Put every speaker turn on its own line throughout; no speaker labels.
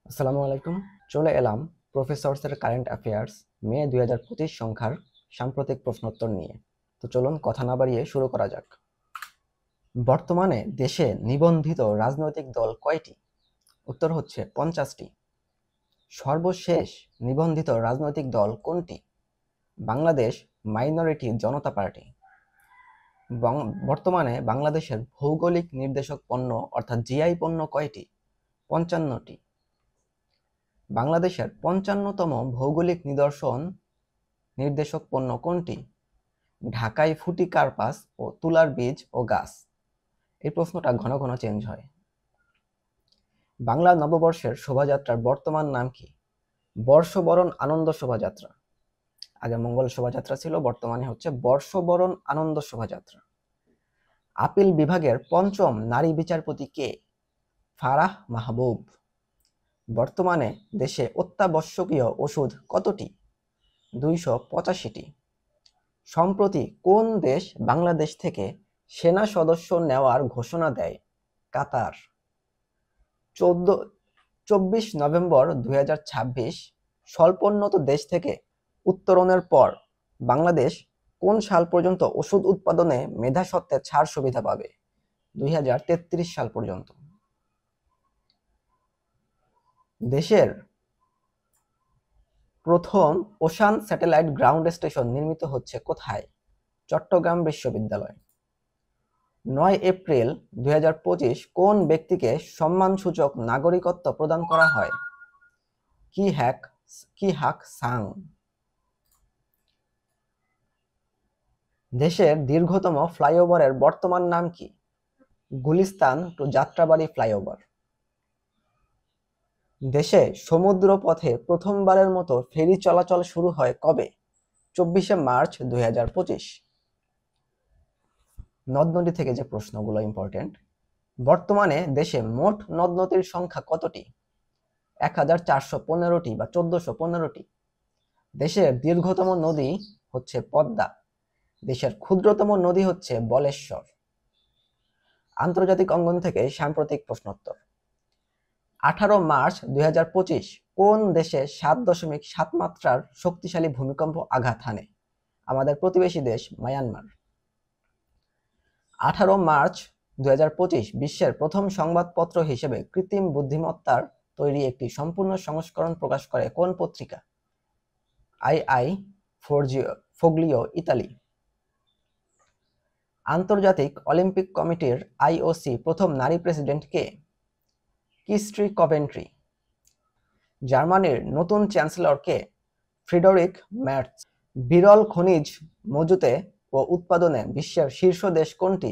আসসালামু আলাইকুম। চলে এলাম প্রফেসরসের কারেন্ট অ্যাফেয়ার্স মে 2025 সংখ্যার সাম্প্রতিক প্রশ্নোত্তর নিয়ে। তো চলুন কথা না বাড়িয়ে শুরু করা যাক। বর্তমানে দেশে নিবন্ধিত রাজনৈতিক দল কয়টি? উত্তর হচ্ছে 50টি। সর্বশেষ নিবন্ধিত রাজনৈতিক দল কোনটি? বাংলাদেশ মাইনরিটি জনতা পার্টি। বর্তমানে বাংলাদেশের ভৌগোলিক নির্দেশক পণ্য অর্থাৎ জিআই পণ্য কয়টি? 55টি। বাংলাদেশের 55তম ভৌগোলিক নির্দেশক পণ্য কোনটি? ঢাকাই ফুটি কার্পাস ও তুলার বীজ ও গাছ। এই প্রশ্নটা ঘন ঘন চেঞ্জ হয়। বাংলা নববর্ষের শোভাযাত্রার বর্তমান নাম কি? বর্ষবরণ আনন্দ শোভাযাত্রা। আগে মঙ্গল শোভাযাত্রা ছিল, বর্তমানে হচ্ছে বর্ষবরণ আনন্দ শোভাযাত্রা। আপিল বিভাগের পঞ্চম নারী বিচারপতি কে? ফারাহ মাহবুব। বর্তমানে দেশে অত্যাবশ্যকীয় ওষুধ কতটি? 285টি। সম্প্রতি কোন দেশ বাংলাদেশ থেকে সেনা সদস্য নেওয়ার ঘোষণা দেয়? কাতার। 24 নভেম্বর 2026 স্বল্পোন্নত দেশ থেকে উত্তরণের পর বাংলাদেশ কোন সাল পর্যন্ত ওষুধ উৎপাদনে মেধাস্বত্বের ছাড় সুবিধা পাবে? 2033 সাল পর্যন্ত। দেশের প্রথম ওশান স্যাটেলাইট গ্রাউন্ড স্টেশন নির্মিত হচ্ছে কোথায়? চট্টগ্রাম বিশ্ববিদ্যালয়। 9 এপ্রিল 2025 কোন ব্যক্তিকে সম্মানসূচক নাগরিকত্ব প্রদান করা হয়? কি হাক সাং। দেশের দীর্ঘতম ফ্লাইওভারের বর্তমান নাম কি? Gulistan to Jatrabari flyover. দেশে সমুদ্র পথে প্রথমবারের মতো ফেরি চলাচল শুরু হয় কবে? 24 মার্চ 2025। নদ নদী থেকে যে প্রশ্নগুলো ইম্পর্টেন্ট। বর্তমানে দেশে মোট নদ নদীর সংখ্যা কতটি? 1415টি বা 1415টি। দেশের দীর্ঘতম নদী হচ্ছে পদ্মা। দেশের ক্ষুদ্রতম নদী হচ্ছে বলেশ্বর। আন্তর্জাতিক অঙ্গন থেকে সাম্প্রতিক প্রশ্নোত্তর। 18 মার্চ 2025 কোন দেশে 7.7 মাত্রার শক্তিশালী ভূমিকম্প আঘাত হানে? আমাদের প্রতিবেশী দেশ মায়ানমার। 18 মার্চ 2025 বিশ্বের প্রথম সংবাদপত্র হিসেবে কৃত্রিম বুদ্ধিমত্তার তৈরি একটি সম্পূর্ণ সংস্করণ প্রকাশ করে কোন পত্রিকা? Il Foglio, Italy. আন্তর্জাতিক অলিম্পিক কমিটির আইওসি প্রথম নারী প্রেসিডেন্ট কে? কিস্ট্রি কভেন্ট্রি। জার্মানির নতুন চ্যান্সেলর কে? ফ্রিডরিখ ম্যার্জ। বিরল খনিজ মজুতে ও উৎপাদনে বিশ্বের শীর্ষ দেশ কোনটি?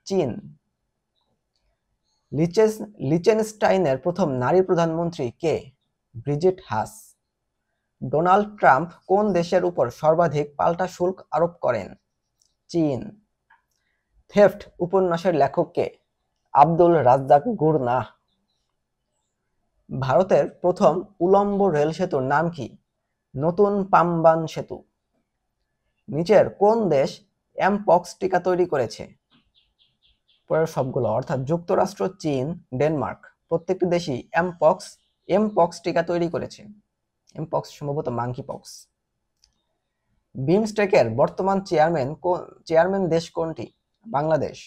চীন। লিচেনস্টাইনের প্রথম নারী প্রধানমন্ত্রী কে? ব্রিজিট হাস। ডোনাল্ড ট্রাম্প কোন দেশের উপর সর্বাধিক পাল্টা শুল্ক আরোপ করেন? চীন। থেফট উপন্যাসের লেখক কে? আব্দুল রাজ্জাক গুরনাহ। ভারতের প্রথম উলম্ব রেল সেতুর নাম কি? নতুন পাম্বান সেতু। নিচের কোন দেশ এমপক্স টিকা তৈরি করেছে? পরের সবগুলো অর্থাৎ যুক্তরাষ্ট্র, চীন, ডেনমার্ক প্রত্যেকটি দেশই এমপক্স টিকা তৈরি করেছে। এমপক্স সম্ভবত মাঙ্কি পক্স। বিমস্টেকের বর্তমান চেয়ারম্যান দেশ কোনটি? বাংলাদেশ।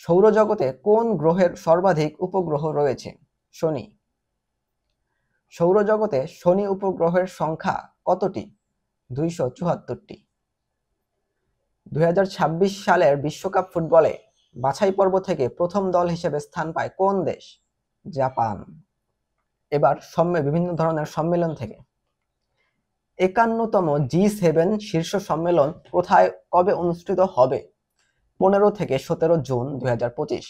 সৌরজগতে কোন গ্রহের সর্বাধিক উপগ্রহ রয়েছে? শনি। সৌরজগতে শনি উপগ্রহের সংখ্যা কতটি? 274টি। 2026 সালের বিশ্বকাপ ফুটবলে বাছাই পর্ব থেকে প্রথম দল হিসেবে স্থান পায় কোন দেশ? জাপান। এবার বিভিন্ন ধরনের সম্মেলন থেকে। 51তম G7 শীর্ষ সম্মেলন কোথায় কবে অনুষ্ঠিত হবে? 15 থেকে 17 জুন 2025।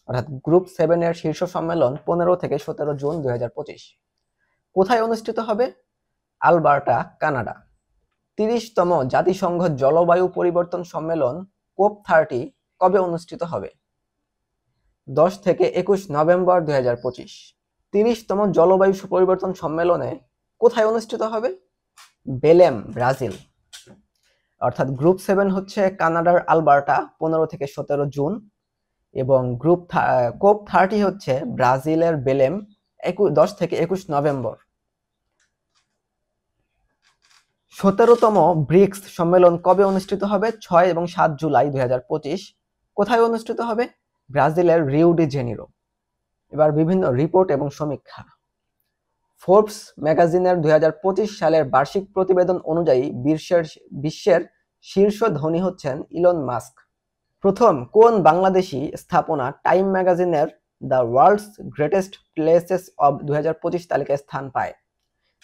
অর্থাৎ গ্রুপ 7 এর শীর্ষ সম্মেলন 15 থেকে 17 জুন 2025। কোথায় অনুষ্ঠিত হবে? Alberta, Canada. 30তম জাতিসংঘ জলবায়ু পরিবর্তন সম্মেলন COP30 কবে অনুষ্ঠিত হবে? 10 থেকে 21 নভেম্বর 2025। 30তম জলবায়ু পরিবর্তন সম্মেলনে কোথায় অনুষ্ঠিত হবে? Belém, Brazil. অর্থাৎ গ্রুপ 7 হচ্ছে কানাডার আলবার্টা 15 থেকে 17 জুন এবং COP30 হচ্ছে ব্রাজিলের বেলেম 10 থেকে 21 নভেম্বর। 17তম ব্রিক্স সম্মেলন কবে অনুষ্ঠিত হবে? 6 এবং 7 জুলাই 2025। কোথায় অনুষ্ঠিত হবে? ব্রাজিলের রিও ডি জেনিরো। এবার বিভিন্ন রিপোর্ট এবং সমীক্ষা। ফোর্বস ম্যাগাজিনের 2025 সালের বার্ষিক প্রতিবেদন অনুযায়ী বিশ্বের শীর্ষ ধনী হচ্ছেন ইলন মাস্ক। প্রথম কোন বাংলাদেশি স্থাপনা টাইম ম্যাগাজিনের the world's greatest places of 2025 তালিকায় স্থান পায়?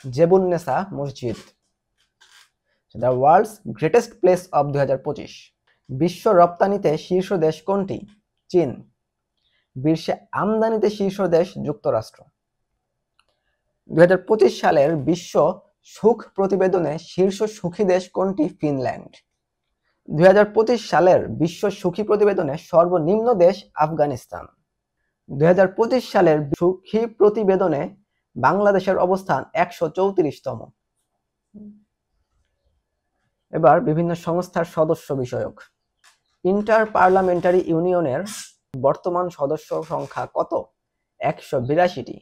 জেবুন্নেসা মসজিদ। The world's greatest place of 2025। বিশ্ব রপ্তানিতে শীর্ষ দেশ কোনটি? চীন। বিশ্বে আমদানিতে শীর্ষ দেশ যুক্তরাষ্ট্র। 2025 সালের বিশ্ব সুখ প্রতিবেদনে শীর্ষ সুখী দেশ কোনটি? ফিনল্যান্ড। 2025 সালের বিশ্ব সুখী প্রতিবেদনে সর্বনিম্ন দেশ আফগানিস্তান। 2025 সালের সুখী প্রতিবেদনে বাংলাদেশের অবস্থান 134তম। এবার বিভিন্ন সংস্থার সদস্য বিষয়ক। ইন্টার পার্লামেন্টারি ইউনিয়নের বর্তমান সদস্য সংখ্যা কত? 182টি।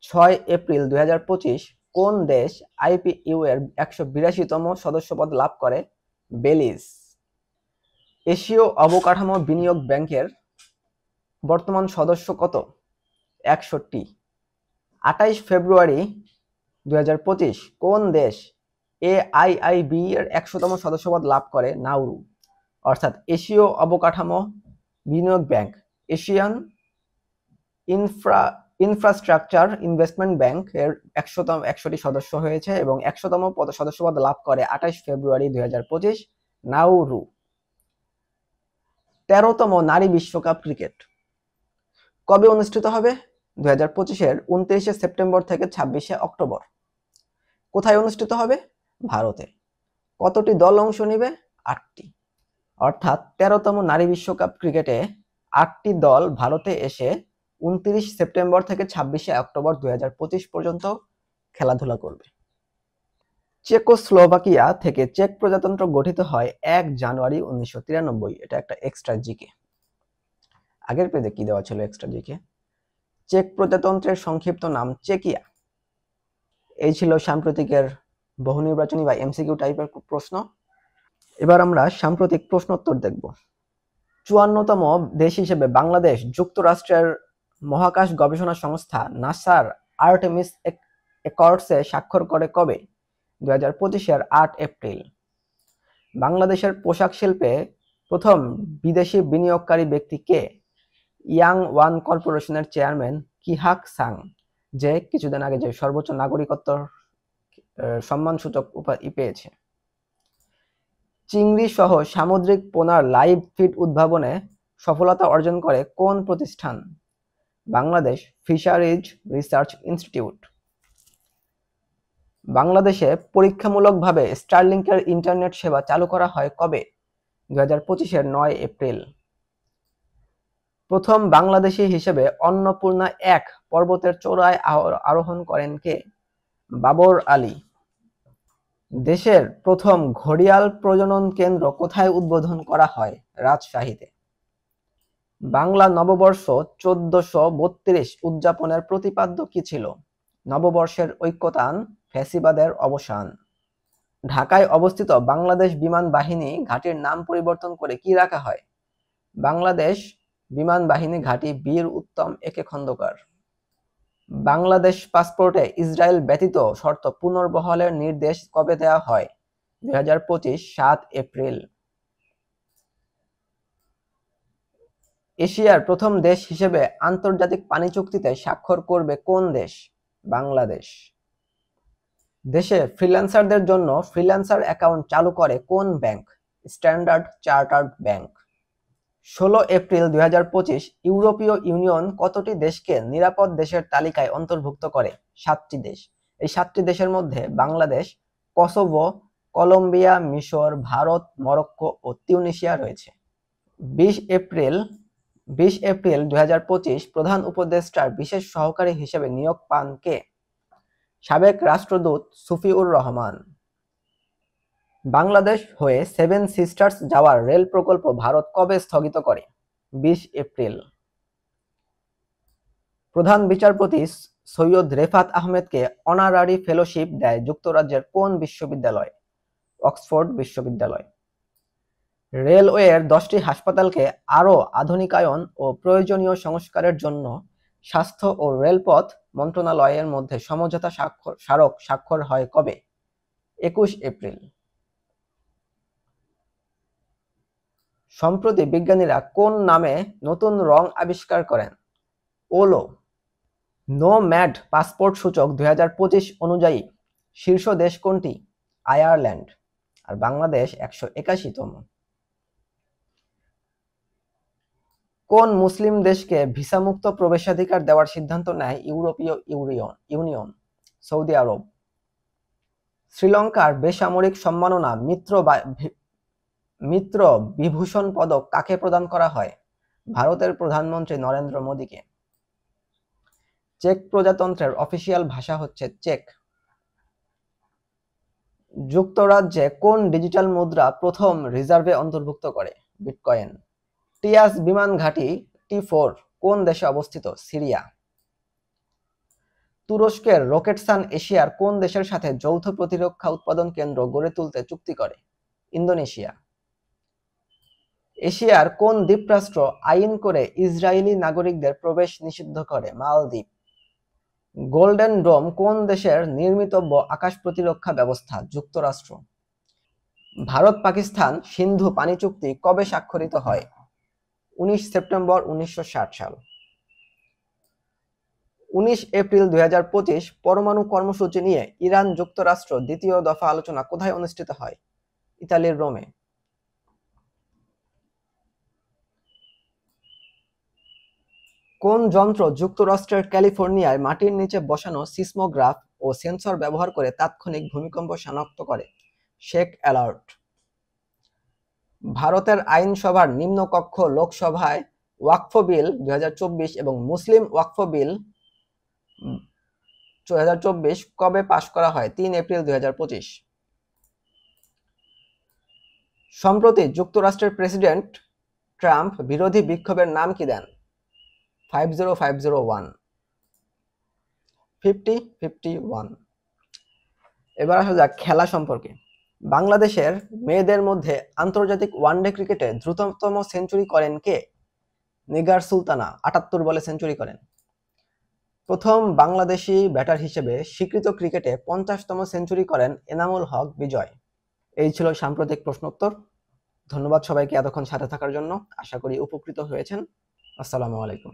6 এপ্রিল 2025 কোন দেশ আইপিইউ এর 182তম সদস্যপদ লাভ করে? বেলিজ। এশীয় অবকাঠামো বিনিয়োগ ব্যাংকের বর্তমান সদস্য কত? 61টি। 28 ফেব্রুয়ারি 2025 কোন দেশ এআইআইবি এর 100তম সদস্যপদ লাভ করে? নাউরু। অর্থাৎ এশীয় অবকাঠামো বিনিয়োগ bank, Asian infrastructure investment bank এর 100টি সদস্য হয়েছে এবং 100তম সদস্যপদ লাভ করে 28 ফেব্রুয়ারি 2025 নাউরু। 13তম নারী বিশ্বকাপ ক্রিকেট কবে অনুষ্ঠিত হবে? 2025-এর 29 সেপ্টেম্বর থেকে 26 অক্টোবর। কোথায় অনুষ্ঠিত হবে? ভারতে। কতটি দল অংশ নেবে? 8টি। অর্থাৎ 13তম নারী বিশ্বকাপ ক্রিকেটে 8টি দল ভারতে এসে 29 সেপ্টেম্বর থেকে 26 অক্টোবর 2025 পর্যন্ত খেলাধুলা করবে। চেকোস্লোভাকিয়া থেকে চেক প্রজাতন্ত্র গঠিত হয় 1 জানুয়ারি 1993। এটা একটা এক্সট্রা জিকে। আগের পেজে কি দেওয়া ছিল এক্সট্রা জিকে? চেক প্রজাতন্ত্রের সংক্ষিপ্ত নাম চেকিয়া। এই ছিল সাম্প্রতিকের বহু নির্বাচনী বা এমসিকিউ টাইপের প্রশ্ন। এবার আমরা সাম্প্রতিক প্রশ্নোত্তর দেখব। 54তম দেশ হিসেবে বাংলাদেশ যুক্তরাষ্ট্রের মহাকাশ গবেষণা সংস্থা নাসার আর্টেমিস অ্যাকর্ডসে স্বাক্ষর করে কবে? 2025-এর 8 এপ্রিল। বাংলাদেশের পোশাক শিল্পে প্রথম বিদেশি বিনিয়োগকারী ব্যক্তি কে? ইয়াং ওয়ান কর্পোরেশনের চেয়ারম্যান কিহাক সাং, যে কিছুদিন আগে যে সর্বোচ্চ নাগরিকত্ব সম্মানসূচক উপাধি পেয়েছে। চিংড়ি সহ সামুদ্রিক পোনার লাইভ ফিড উদ্ভাবনে সফলতা অর্জন করে কোন প্রতিষ্ঠান? Bangladesh fisheries research institute. বাংলাদেশে পরীক্ষামূলকভাবে স্টারলিংকের ইন্টারনেট সেবা চালু করা হয় কবে? 2025-এর 9 এপ্রিল। প্রথম বাংলাদেশী হিসেবে অন্নপূর্ণা 1 পর্বতের চূড়ায় আরোহণ করেন কে? বাবর আলী। দেশের প্রথম ঘড়িয়াল প্রজনন কেন্দ্র কোথায় উদ্বোধন করা হয়? রাজশাহীতে। বাংলা নববর্ষ 1432 উদযাপনের প্রতিপাদ্য কি ছিল? নববর্ষের ঐক্যতান, ফ্যাসিবাদের অবসান। ঢাকায় অবস্থিত বাংলাদেশ বিমান বাহিনী ঘাঁটির নাম পরিবর্তন করে কি রাখা হয়? বাংলাদেশ বিমান বাহিনী ঘাঁটি বীর উত্তম একে খন্দকার। বাংলাদেশ পাসপোর্টে ইসরায়েল ব্যতীত শর্ত পুনর্বহালের নির্দেশ কবে দেওয়া হয়? 2025 7 এপ্রিল। এশিয়ার প্রথম দেশ হিসেবে আন্তর্জাতিক পানি চুক্তিতে স্বাক্ষর করবে কোন দেশ? বাংলাদেশ। দেশে ফ্রিল্যান্সারদের জন্য ফ্রিল্যান্সার অ্যাকাউন্ট চালু করে কোন bank? Standard chartered bank. 16 April 2025 ইউরোপীয় ইউনিয়ন কতটি দেশকে নিরাপদ দেশের তালিকায় অন্তর্ভুক্ত করে? 7টি দেশ। এই 7টি দেশের মধ্যে বাংলাদেশ, কসোভো, কলম্বিয়া, মিশর, ভারত, মরক্কো ও তিউনিসিয়া রয়েছে। 20 এপ্রিল 2025 প্রধান উপদেষ্টার বিশেষ সহকারী হিসেবে নিয়োগ পান কে? সাবেক রাষ্ট্রদূত সুফিউর রহমান। বাংলাদেশ হয়ে 7 সিস্টার্স যাওয়ার রেল প্রকল্প ভারত কবে স্থগিত করে? 20 এপ্রিল। প্রধান বিচারপতি সৈয়দ রেফাত আহমেদকে অনারারি ফেলোশিপ দেয় যুক্তরাজ্যের কোন বিশ্ববিদ্যালয়? অক্সফোর্ড বিশ্ববিদ্যালয়। রেলওয়ের 10টি হাসপাতালকে আরও আধুনিকায়ন ও প্রয়োজনীয় সংস্কারের জন্য স্বাস্থ্য ও রেলপথ মন্ত্রণালয়ের মধ্যে সমঝোতা স্মারক স্বাক্ষর হয় কবে? 21 এপ্রিল। সম্প্রতি বিজ্ঞানীরা কোন নামে নতুন রং আবিষ্কার করেন? ওলো। নোম্যাড পাসপোর্ট সূচক 2025 অনুযায়ী শীর্ষ দেশ কোনটি? আয়ারল্যান্ড। আর বাংলাদেশ 181তম। কোন মুসলিম দেশকে ভিসামুক্ত প্রবেশাধিকার দেওয়ার সিদ্ধান্ত নেয় ইউরোপীয় ইউনিয়ন? সৌদি আরব। শ্রীলঙ্কার বেসামরিক সম্মাননা মিত্র বিভূষণ পদক কাকে প্রদান করা হয়? ভারতের প্রধানমন্ত্রী নরেন্দ্র মোদীকে। চেক প্রজাতন্ত্রের অফিসিয়াল ভাষা হচ্ছে চেক। যুক্তরাজ্যে কোন ডিজিটাল মুদ্রা প্রথম রিজার্ভে অন্তর্ভুক্ত করে? বিটকয়েন। টিয়াস বিমান ঘাঁটি T4 কোন দেশে অবস্থিত? সিরিয়া। তুরস্কের রকেটসান এশিয়ার কোন দেশের সাথে যৌথ প্রতিরক্ষা উৎপাদন কেন্দ্র গড়ে তুলতে চুক্তি করে? ইন্দোনেশিয়া। এশিয়ার কোন দ্বীপরাষ্ট্র আইন করে ইসরায়েলি নাগরিকদের প্রবেশ নিষিদ্ধ করে? মালদ্বীপ। গোল্ডেন ডোম কোন দেশের নির্মিতব্য আকাশ প্রতিরক্ষা ব্যবস্থা? যুক্তরাষ্ট্র। ভারত পাকিস্তান সিন্ধু পানি চুক্তি কবে স্বাক্ষরিত হয়? 19 সেপ্টেম্বর 1960 সাল। 19 এপ্রিল 2025 পরমাণু কর্মসূচি নিয়ে ইরান যুক্তরাষ্ট্র দ্বিতীয় দফা আলোচনা কোথায় অনুষ্ঠিত হয়? ইতালির রোমে। কোন যন্ত্র যুক্তরাষ্ট্রের ক্যালিফোর্নিয়ায় মাটির নিচে বসানো সিসমোগ্রাফ ও সেন্সর ব্যবহার করে তাৎক্ষণিক ভূমিকম্প শনাক্ত করে? Shake alert. ভারতের আইনসভার নিম্নকক্ষ লোকসভায় ওয়াকফ বিল 2024 এবং মুসলিম ওয়াকফ বিল 2024 কবে পাশ করা হয়? 3 এপ্রিল 2025। সম্প্রতি যুক্তরাষ্ট্রের প্রেসিডেন্ট ট্রাম্প বিরোধী বিক্ষোভের নাম কি দেন? 50501। 50-51। এবার আসা যাক খেলা সম্পর্কে। বাংলাদেশের মেয়েদের মধ্যে আন্তর্জাতিক ওয়ানডে ক্রিকেটে দ্রুততম সেঞ্চুরি করেন কে? নিগার সুলতানা 78 বলে সেঞ্চুরি করেন। প্রথম বাংলাদেশি ব্যাটার হিসেবে স্বীকৃত ক্রিকেটে 50তম সেঞ্চুরি করেন এনামুল হক বিজয়। এই ছিল সাম্প্রতিক প্রশ্নোত্তর। ধন্যবাদ সবাইকে এতক্ষণ সাথে থাকার জন্য। আশা করি উপকৃত হয়েছেন। আসসালামু আলাইকুম।